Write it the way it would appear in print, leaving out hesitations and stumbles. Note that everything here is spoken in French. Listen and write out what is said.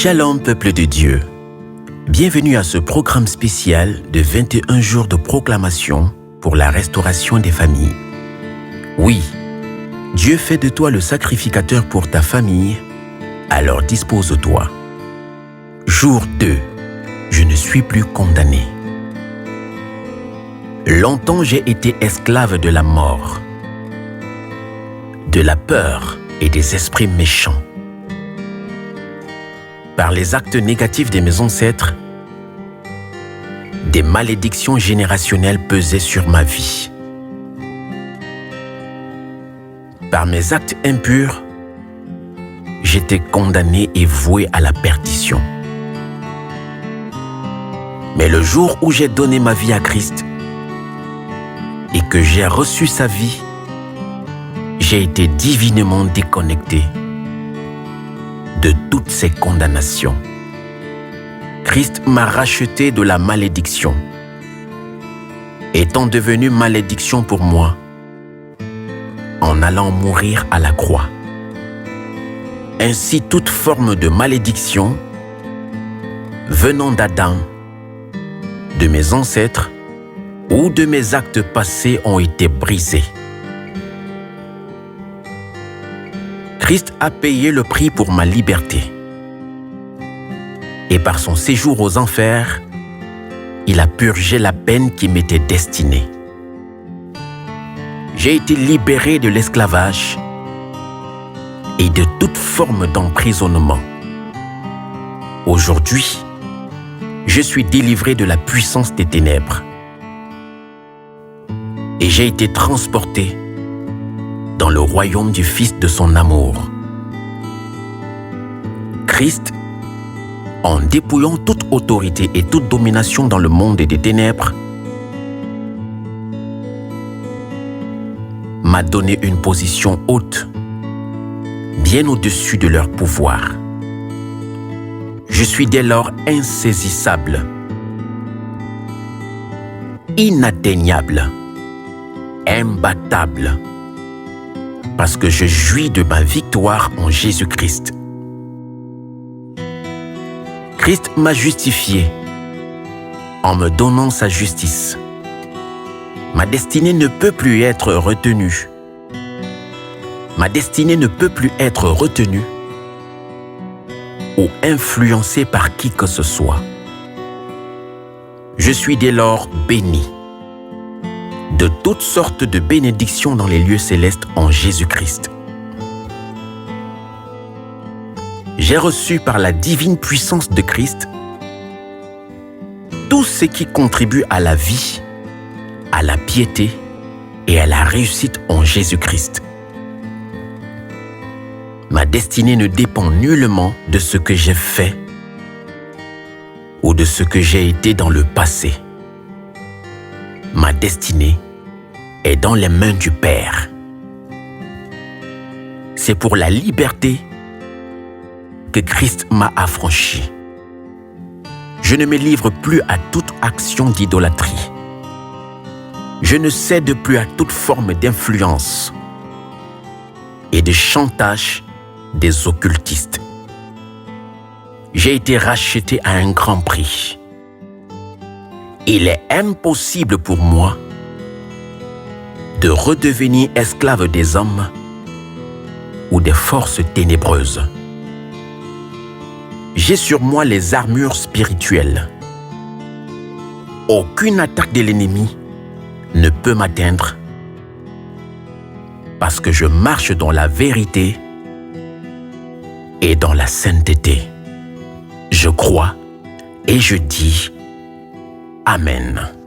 Shalom peuple de Dieu, bienvenue à ce programme spécial de 21 jours de proclamation pour la restauration des familles. Oui, Dieu fait de toi le sacrificateur pour ta famille, alors dispose-toi. Jour 2, je ne suis plus condamné. Longtemps j'ai été esclave de la mort, de la peur et des esprits méchants. Par les actes négatifs de mes ancêtres, des malédictions générationnelles pesaient sur ma vie. Par mes actes impurs, j'étais condamné et voué à la perdition. Mais le jour où j'ai donné ma vie à Christ et que j'ai reçu sa vie, j'ai été divinement déconnecté de toutes ces condamnations. Christ m'a racheté de la malédiction, étant devenu malédiction pour moi, en allant mourir à la croix. Ainsi, toute forme de malédiction venant d'Adam, de mes ancêtres ou de mes actes passés ont été brisées. Christ a payé le prix pour ma liberté. Et par son séjour aux enfers, il a purgé la peine qui m'était destinée. J'ai été libéré de l'esclavage et de toute forme d'emprisonnement. Aujourd'hui, je suis délivré de la puissance des ténèbres. Et j'ai été transporté dans le royaume du Fils de son amour. Christ, en dépouillant toute autorité et toute domination dans le monde des ténèbres, m'a donné une position haute, bien au-dessus de leur pouvoir. Je suis dès lors insaisissable, inatteignable, imbattable, parce que je jouis de ma victoire en Jésus-Christ. Christ m'a justifié en me donnant sa justice. Ma destinée ne peut plus être retenue. Ma destinée ne peut plus être retenue ou influencée par qui que ce soit. Je suis dès lors béni de toutes sortes de bénédictions dans les lieux célestes en Jésus-Christ. J'ai reçu par la divine puissance de Christ tout ce qui contribue à la vie, à la piété et à la réussite en Jésus-Christ. Ma destinée ne dépend nullement de ce que j'ai fait ou de ce que j'ai été dans le passé. Ma destinée est dans les mains du Père. C'est pour la liberté que Christ m'a affranchi. Je ne me livre plus à toute action d'idolâtrie. Je ne cède plus à toute forme d'influence et de chantage des occultistes. J'ai été racheté à un grand prix. Il est impossible pour moi de redevenir esclave des hommes ou des forces ténébreuses. J'ai sur moi les armures spirituelles. Aucune attaque de l'ennemi ne peut m'atteindre parce que je marche dans la vérité et dans la sainteté. Je crois et je dis Amen.